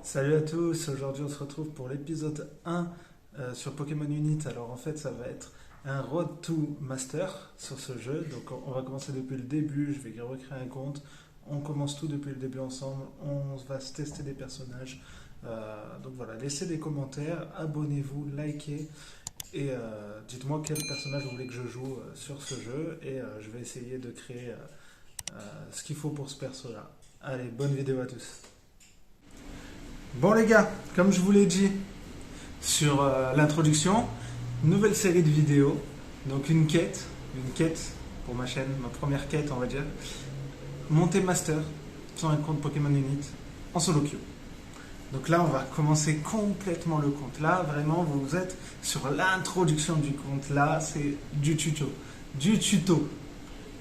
Salut à tous, aujourd'hui on se retrouve pour l'épisode 1 sur Pokémon Unit. Alors en fait ça va être un Road to Master sur ce jeu. Donc on va commencer depuis le début, je vais recréer un compte. On commence tout depuis le début ensemble, on va se tester des personnages. Donc voilà, laissez des commentaires, abonnez-vous, likez et dites-moi quel personnage vous voulez que je joue sur ce jeu. Et je vais essayer de créer ce qu'il faut pour ce perso-là. Allez, bonne vidéo à tous. Bon les gars, comme je vous l'ai dit sur l'introduction, nouvelle série de vidéos, donc une quête pour ma chaîne, ma première quête on va dire, monter master sur un compte Pokémon Unit en solo queue. Donc là on va commencer complètement le compte, là vraiment vous êtes sur l'introduction du compte, là c'est du tuto,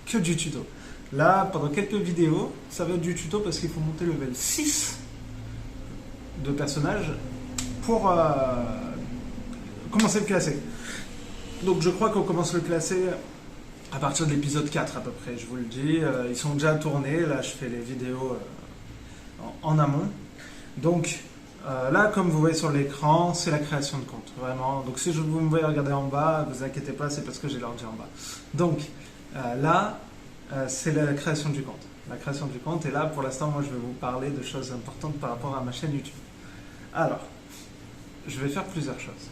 que du tuto. Là pendant quelques vidéos ça va être du tuto parce qu'il faut monter level 6 de personnages pour commencer le classé. Donc je crois qu'on commence le classé à partir de l'épisode 4 à peu près, je vous le dis. Ils sont déjà tournés, là je fais les vidéos en amont. Donc là comme vous voyez sur l'écran, c'est la création de compte, vraiment. Donc si vous me voyez regarder en bas, ne vous inquiétez pas, c'est parce que j'ai l'ordi en bas. Donc là, c'est la création du compte. La création du compte, et là pour l'instant moi je vais vous parler de choses importantes par rapport à ma chaîne YouTube. Alors, je vais faire plusieurs choses.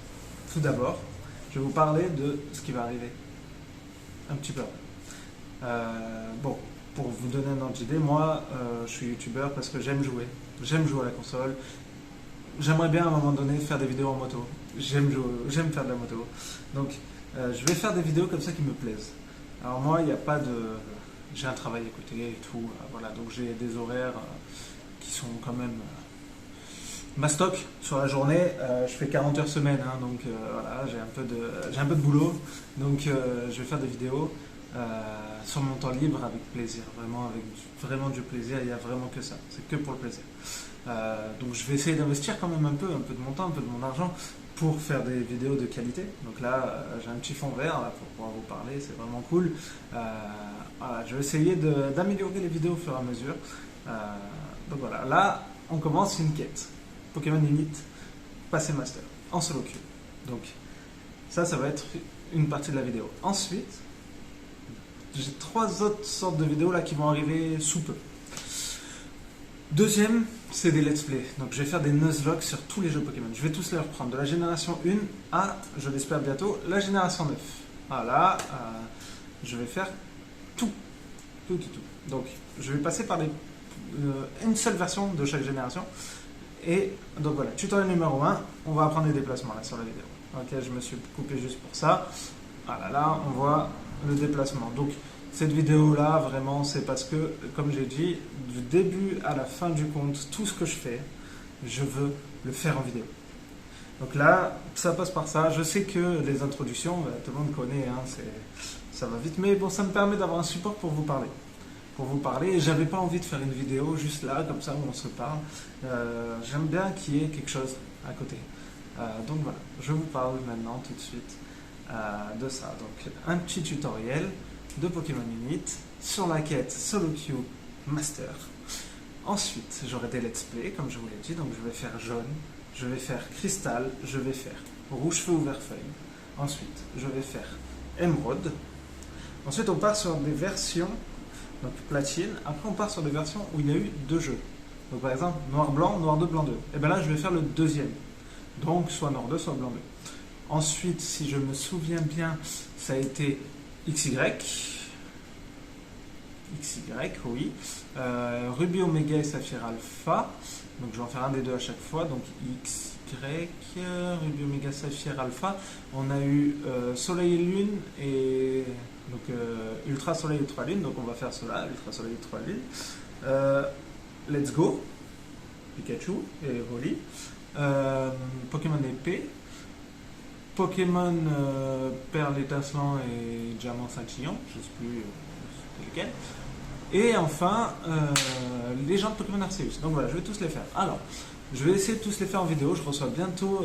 Tout d'abord, je vais vous parler de ce qui va arriver un petit peu après. Bon, pour vous donner un ordre d'idée, moi je suis youtubeur parce que j'aime jouer à la console. J'aimerais bien à un moment donné faire des vidéos en moto. J'aime faire de la moto. Donc je vais faire des vidéos comme ça qui me plaisent. Alors moi, il n'y a pas de... J'ai un travail à côté et tout, voilà, donc j'ai des horaires qui sont quand même mastoc sur la journée. Je fais 40 heures semaine, hein, donc voilà, j'ai un peu de boulot, donc je vais faire des vidéos sur mon temps libre avec plaisir, avec vraiment du plaisir. Il n'y a vraiment que ça, c'est que pour le plaisir. Donc je vais essayer d'investir quand même un peu de mon temps, un peu de mon argent pour faire des vidéos de qualité. Donc là, j'ai un petit fond vert là, pour pouvoir vous parler, c'est vraiment cool. Voilà, je vais essayer d'améliorer les vidéos au fur et à mesure. Donc voilà, là, on commence une quête. Pokémon Unit, passer master, en solo queue. Donc ça va être une partie de la vidéo. Ensuite, j'ai 3 autres sortes de vidéos là qui vont arriver sous peu. Deuxième, c'est des let's play. Donc je vais faire des Nuzlocke sur tous les jeux Pokémon. Je vais tous les reprendre, de la génération 1 à, je l'espère bientôt, la génération 9. Voilà, je vais faire tout. Donc je vais passer par une seule version de chaque génération. Et donc voilà, tutoriel numéro 1, on va apprendre les déplacements là sur la vidéo. Ok, je me suis coupé juste pour ça. Voilà, là on voit le déplacement. Donc cette vidéo là, vraiment, c'est parce que, comme j'ai dit, du début à la fin du compte, tout ce que je fais, je veux le faire en vidéo. Donc là, ça passe par ça. Je sais que les introductions, tout le monde connaît, hein, ça va vite. Mais bon, ça me permet d'avoir un support pour vous parler. Et j'avais pas envie de faire une vidéo juste là, comme ça, où on se parle. J'aime bien qu'il y ait quelque chose à côté. Donc voilà, je vous parle maintenant tout de suite de ça. Donc un petit tutoriel de Pokémon Unit sur la quête Solo Queue Master. Ensuite, j'aurai des let's play, comme je vous l'ai dit. Donc je vais faire jaune, je vais faire cristal, je vais faire rouge feu ou vert feuille. Ensuite, je vais faire émeraude. Ensuite, on part sur des versions, donc platine. Après, on part sur des versions où il y a eu 2 jeux. Donc par exemple, noir-blanc, noir-2, blanc-2. Et bien là, je vais faire le deuxième. Donc soit noir-2, soit blanc-2. Ensuite, si je me souviens bien, ça a été XY, oui. Ruby, Omega et Saphir Alpha. Donc je vais en faire un des deux à chaque fois. Donc XY, Ruby, Omega, Saphir Alpha. On a eu Soleil et Lune et donc Ultra Soleil, Ultra Lune. Donc on va faire cela, Ultra Soleil, Ultra Lune. Let's Go, Pikachu et Holly. Pokémon épée. Pokémon Perle étincelant et Diamant scintillant, je ne sais plus lequel. Et enfin, Légende Pokémon Arceus. Donc voilà, je vais tous les faire. Alors, je vais essayer de tous les faire en vidéo. Je reçois bientôt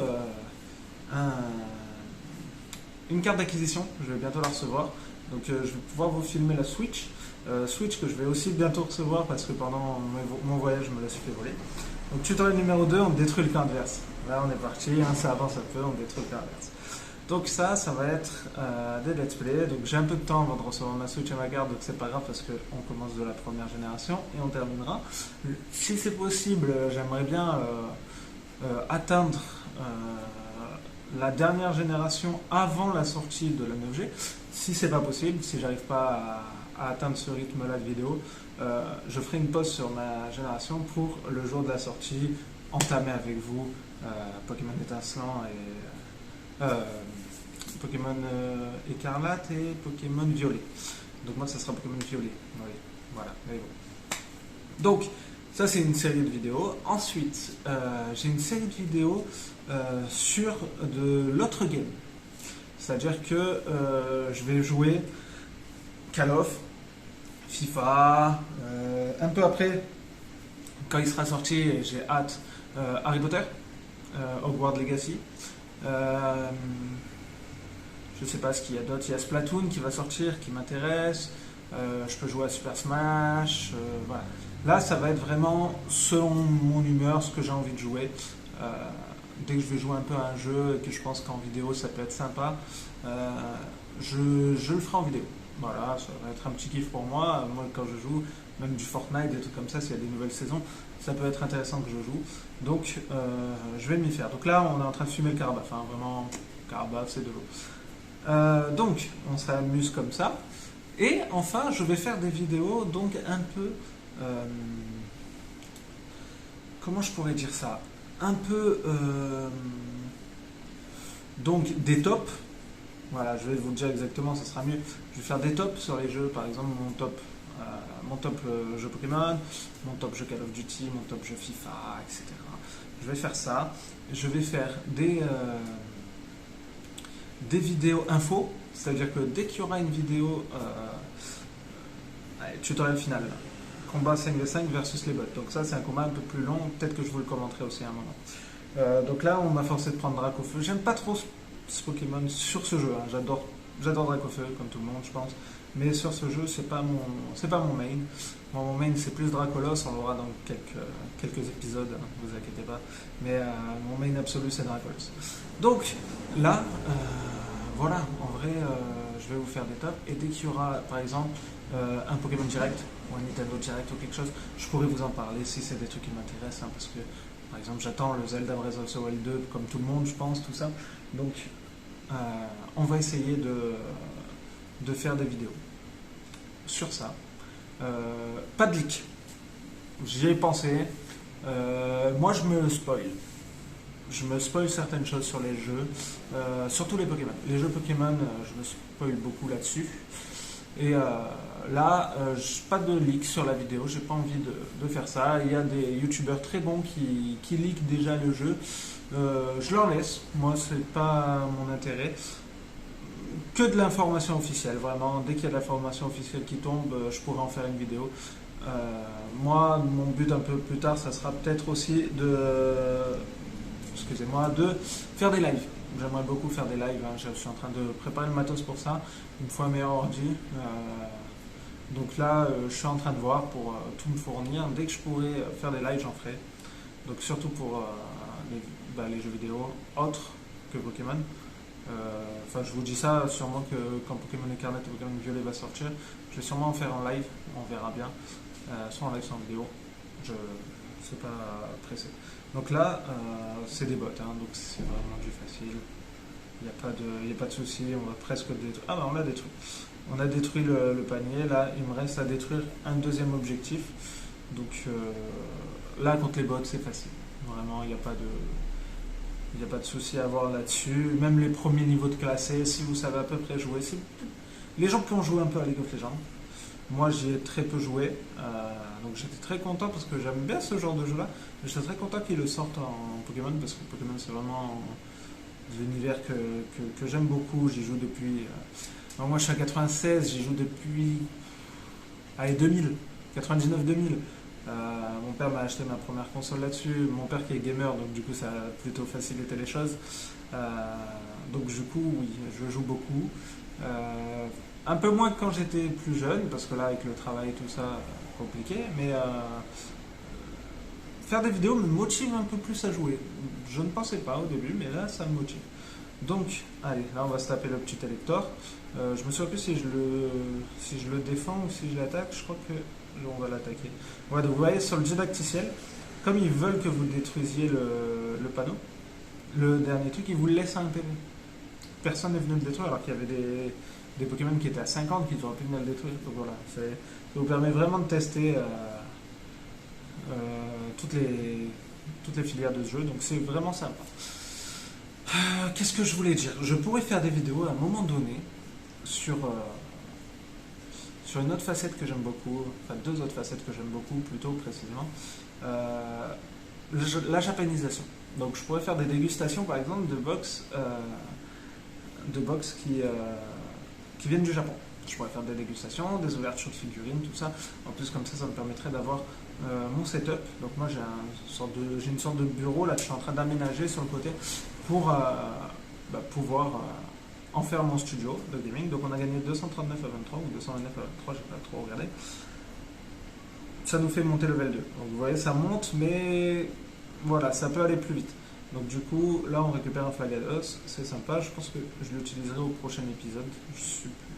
une carte d'acquisition. Je vais bientôt la recevoir. Donc je vais pouvoir vous filmer la Switch. Switch que je vais aussi bientôt recevoir parce que pendant mon voyage, je me la suis fait voler. Donc tutoriel numéro 2, on détruit le camp adverse. Là on est parti, hein, ça avance un peu, on détruit le camp adverse. Donc ça va être des let's play. Donc j'ai un peu de temps avant de recevoir ma Switch et ma garde, donc c'est pas grave parce qu'on commence de la première génération et on terminera. Si c'est possible, j'aimerais bien atteindre la dernière génération avant la sortie de la 9G. Si c'est pas possible, si j'arrive pas à atteindre ce rythme-là de vidéo, je ferai une pause sur ma génération pour le jour de la sortie, entamer avec vous Pokémon étincelant et Pokémon écarlate et Pokémon violet. Donc moi ça sera Pokémon violet. Oui, voilà. Mais bon. Donc ça c'est une série de vidéos. Ensuite j'ai une série de vidéos sur de l'autre game. C'est-à-dire que je vais jouer Call of, FIFA, un peu après, quand il sera sorti, j'ai hâte, Harry Potter, Hogwarts Legacy. Je sais pas ce qu'il y a d'autre. Il y a Splatoon qui va sortir, qui m'intéresse. Je peux jouer à Super Smash. Voilà. Là, ça va être vraiment selon mon humeur, ce que j'ai envie de jouer. Dès que je vais jouer un peu à un jeu et que je pense qu'en vidéo ça peut être sympa, je le ferai en vidéo. Voilà, ça va être un petit kiff pour moi. Moi, quand je joue, même du Fortnite, des trucs comme ça, s'il y a des nouvelles saisons, ça peut être intéressant que je joue. Donc, je vais m'y faire. Donc là, on est en train de fumer le Carabaf. Hein, vraiment, Carabaf, c'est de l'eau. Donc, on s'amuse comme ça. Et enfin, je vais faire des vidéos, donc un peu... comment je pourrais dire ça? Un peu... donc, des tops. Voilà, je vais vous dire exactement, ça sera mieux. Je vais faire des tops sur les jeux, par exemple mon top jeu Pokémon, mon top jeu Call of Duty, mon top jeu FIFA, etc. Je vais faire ça. Je vais faire des vidéos info, c'est-à-dire que dès qu'il y aura une vidéo tutoriel final, combat 5v5 versus les bots. Donc ça c'est un combat un peu plus long, peut-être que je vous le commenterai aussi à un moment. Donc là on m'a forcé de prendre Dracofeu. J'aime pas trop ce Pokémon sur ce jeu, hein. J'adore Dracofeu comme tout le monde je pense, mais sur ce jeu c'est pas mon main. Mon main c'est plus Dracolos, on l'aura dans quelques épisodes, hein, vous inquiétez pas, mais mon main absolu c'est Dracolos. Donc là voilà, en vrai je vais vous faire des tops, et dès qu'il y aura par exemple un Pokémon direct ou un Nintendo direct ou quelque chose, je pourrais vous en parler si c'est des trucs qui m'intéressent, hein, parce que par exemple j'attends le Zelda Breath of the Wild 2 comme tout le monde je pense, tout ça. Donc on va essayer de faire des vidéos sur ça. Pas de leak. J'y ai pensé. Moi je me spoil. Je me spoil certaines choses sur les jeux, surtout les Pokémon. Les jeux Pokémon, je me spoil beaucoup là-dessus. Et là, pas de leak sur la vidéo, j'ai pas envie de faire ça. Il y a des youtubeurs très bons qui leakent déjà le jeu. Je leur laisse, moi c'est pas mon intérêt. Que de l'information officielle, vraiment. Dès qu'il y a de l'information officielle qui tombe, je pourrais en faire une vidéo. Moi, mon but un peu plus tard, ça sera peut-être aussi de faire des lives. J'aimerais beaucoup faire des lives, hein. Je suis en train de préparer le matos pour ça, il me faut un meilleur ordi. Donc là, je suis en train de voir pour tout me fournir. Dès que je pourrai faire des lives, j'en ferai. Donc surtout pour les jeux vidéo autres que Pokémon. Enfin, je vous dis ça, sûrement que quand Pokémon Écarlate et Pokémon Violet va sortir, je vais sûrement en faire en live, on verra bien. Soit en live, soit en vidéo. Je ne suis pas pressé. Donc là, c'est des bots, hein, donc c'est vraiment du facile. Il n'y a pas de souci, on va presque détruire. Ah bah on l'a détruit. On a détruit le panier, là il me reste à détruire un deuxième objectif. Donc là contre les bots c'est facile. Vraiment il n'y a pas de souci à avoir là-dessus. Même les premiers niveaux de classés, si vous savez à peu près jouer. Les gens qui ont joué un peu à League of Legends, moi j'y ai très peu joué, donc j'étais très content parce que j'aime bien ce genre de jeu là. J'étais très content qu'ils le sortent en Pokémon parce que Pokémon c'est vraiment l'univers que j'aime beaucoup. J'y joue depuis... alors moi je suis à 96, j'y joue depuis 2000, 99-2000. Mon père m'a acheté ma première console là-dessus. Mon père qui est gamer, donc du coup ça a plutôt facilité les choses. Donc du coup oui, je joue beaucoup. Un peu moins que quand j'étais plus jeune, parce que là avec le travail et tout ça, compliqué. Mais faire des vidéos me motive un peu plus à jouer. Je ne pensais pas au début, mais là, ça me motive. Donc, allez, là, on va se taper le petit élector. Je me souviens plus si je le défends ou si je l'attaque. Je crois que on va l'attaquer. Voilà, donc vous voyez, sur le didacticiel, comme ils veulent que vous détruisiez le panneau, le dernier truc, ils vous le laissent à un PV. Personne n'est venu le détruire, alors qu'il y avait des Pokémon qui étaient à 50 qui auraient pu venir le détruire. Donc voilà, ça vous permet vraiment de tester toutes les filières de ce jeu, donc c'est vraiment sympa. Qu'est-ce que je voulais dire? Je pourrais faire des vidéos à un moment donné sur une autre facette que j'aime beaucoup, enfin deux autres facettes que j'aime beaucoup plutôt précisément, la japanisation. Donc je pourrais faire des dégustations par exemple de box qui viennent du Japon. Je pourrais faire des dégustations, des ouvertures de figurines, tout ça. En plus comme ça me permettrait d'avoir mon setup. Donc moi j'ai une sorte de bureau là que je suis en train d'aménager sur le côté pour pouvoir en faire mon studio de gaming. Donc on a gagné 239 à 23 ou 229 à 23, j'ai pas trop regardé. Ça nous fait monter level 2. Donc vous voyez ça monte, mais voilà, ça peut aller plus vite. Donc du coup, là on récupère un Falados, c'est sympa, je pense que je l'utiliserai au prochain épisode.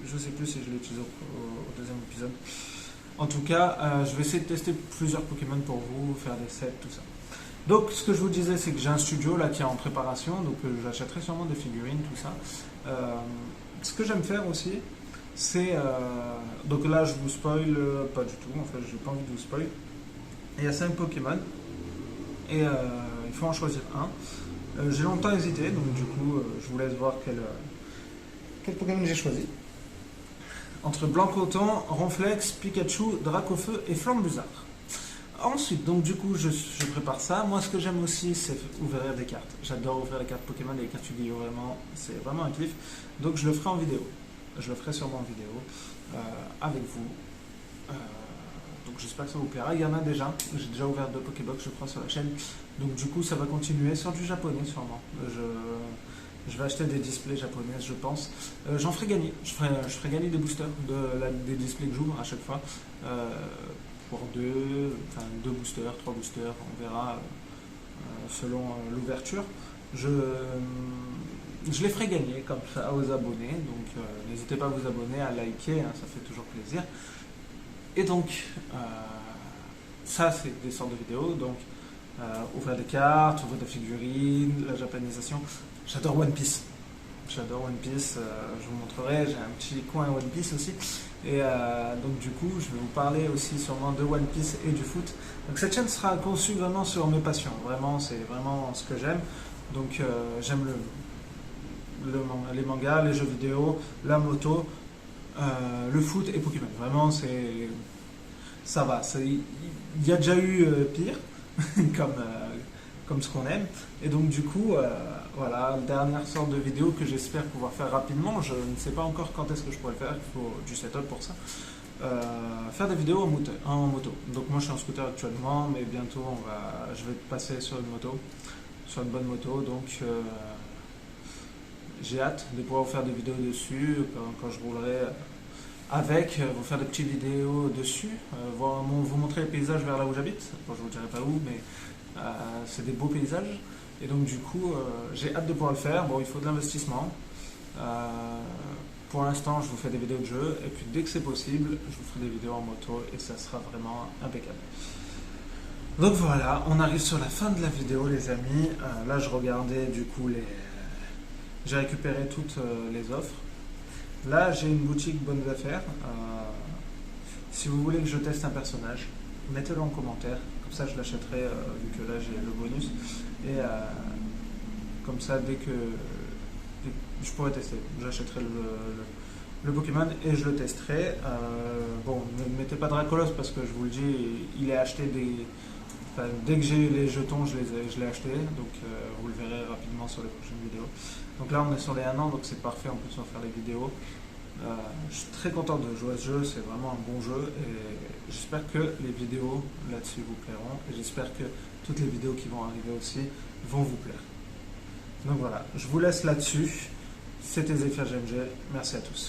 Je sais plus si je l'utilise au deuxième épisode. En tout cas, je vais essayer de tester plusieurs Pokémon pour vous, faire des sets, tout ça. Donc ce que je vous disais, c'est que j'ai un studio là qui est en préparation, donc j'achèterai sûrement des figurines, tout ça. Ce que j'aime faire aussi, c'est... donc là je vous spoil pas du tout, en fait j'ai pas envie de vous spoil. Il y a 5 Pokémon, et il faut en choisir un. J'ai longtemps hésité, donc du coup je vous laisse voir quel Pokémon j'ai choisi. Entre Blanc-Coton, Ronflex, Pikachu, Dracofeu et Flambuzzard. Ensuite, donc du coup, je prépare ça. Moi, ce que j'aime aussi, c'est ouvrir des cartes. J'adore ouvrir les cartes Pokémon et les cartes Yu-Gi-Oh! Vraiment, c'est vraiment un kiff. Donc, je le ferai en vidéo. Je le ferai sûrement en vidéo avec vous. Donc, j'espère que ça vous plaira. Il y en a déjà. J'ai déjà ouvert 2 Pokébox, je crois, sur la chaîne. Donc, du coup, ça va continuer sur du japonais, sûrement. Je vais acheter des displays japonais, je pense. J'en ferai gagner. Je ferai gagner des boosters, des displays que j'ouvre à chaque fois. Pour 2 boosters, 3 boosters, on verra selon l'ouverture. Je les ferai gagner comme ça aux abonnés, donc n'hésitez pas à vous abonner, à liker, hein, ça fait toujours plaisir. Et donc, ça c'est des sortes de vidéos, donc ouvrir des cartes, ouvrir des figurines, la japanisation. J'adore One Piece. J'adore One Piece, je vous montrerai, j'ai un petit coin One Piece aussi. Et donc du coup, je vais vous parler aussi sûrement de One Piece et du foot. Donc cette chaîne sera conçue vraiment sur mes passions. Vraiment, c'est vraiment ce que j'aime. Donc j'aime les mangas, les jeux vidéo, la moto, le foot et Pokémon. Vraiment, ça va. Il y a déjà eu pire, comme ce qu'on aime. Et donc du coup, voilà, dernière sorte de vidéo que j'espère pouvoir faire rapidement. Je ne sais pas encore quand est-ce que je pourrais le faire, il faut du setup pour ça. Faire des vidéos en moto. Donc moi je suis en scooter actuellement, mais bientôt je vais passer sur une moto, sur une bonne moto. Donc j'ai hâte de pouvoir vous faire des vidéos dessus quand je roulerai avec, vous faire des petites vidéos dessus, vous montrer les paysages vers là où j'habite. Bon, je ne vous dirai pas où, mais c'est des beaux paysages. Et donc du coup, j'ai hâte de pouvoir le faire. Bon, il faut de l'investissement. Pour l'instant, je vous fais des vidéos de jeu. Et puis dès que c'est possible, je vous ferai des vidéos en moto. Et ça sera vraiment impeccable. Donc voilà, on arrive sur la fin de la vidéo, les amis. Là, je regardais du coup j'ai récupéré toutes les offres. Là, j'ai une boutique Bonnes Affaires. Si vous voulez que je teste un personnage, mettez-le en commentaire. Comme ça, je l'achèterai vu que là, j'ai le bonus. Et comme ça, dès que je pourrai tester, j'achèterai le Pokémon et je le testerai. Bon, ne mettez pas Dracolos parce que je vous le dis, il est acheté dès que j'ai les jetons, je l'ai acheté. Donc, vous le verrez rapidement sur les prochaines vidéos. Donc là, on est sur les 1 an, donc c'est parfait. En plus, on va faire les vidéos. Je suis très content de jouer à ce jeu, c'est vraiment un bon jeu et j'espère que les vidéos là-dessus vous plairont et j'espère que toutes les vidéos qui vont arriver aussi vont vous plaire. Donc voilà, je vous laisse là-dessus. C'était Zephyr GMG, merci à tous.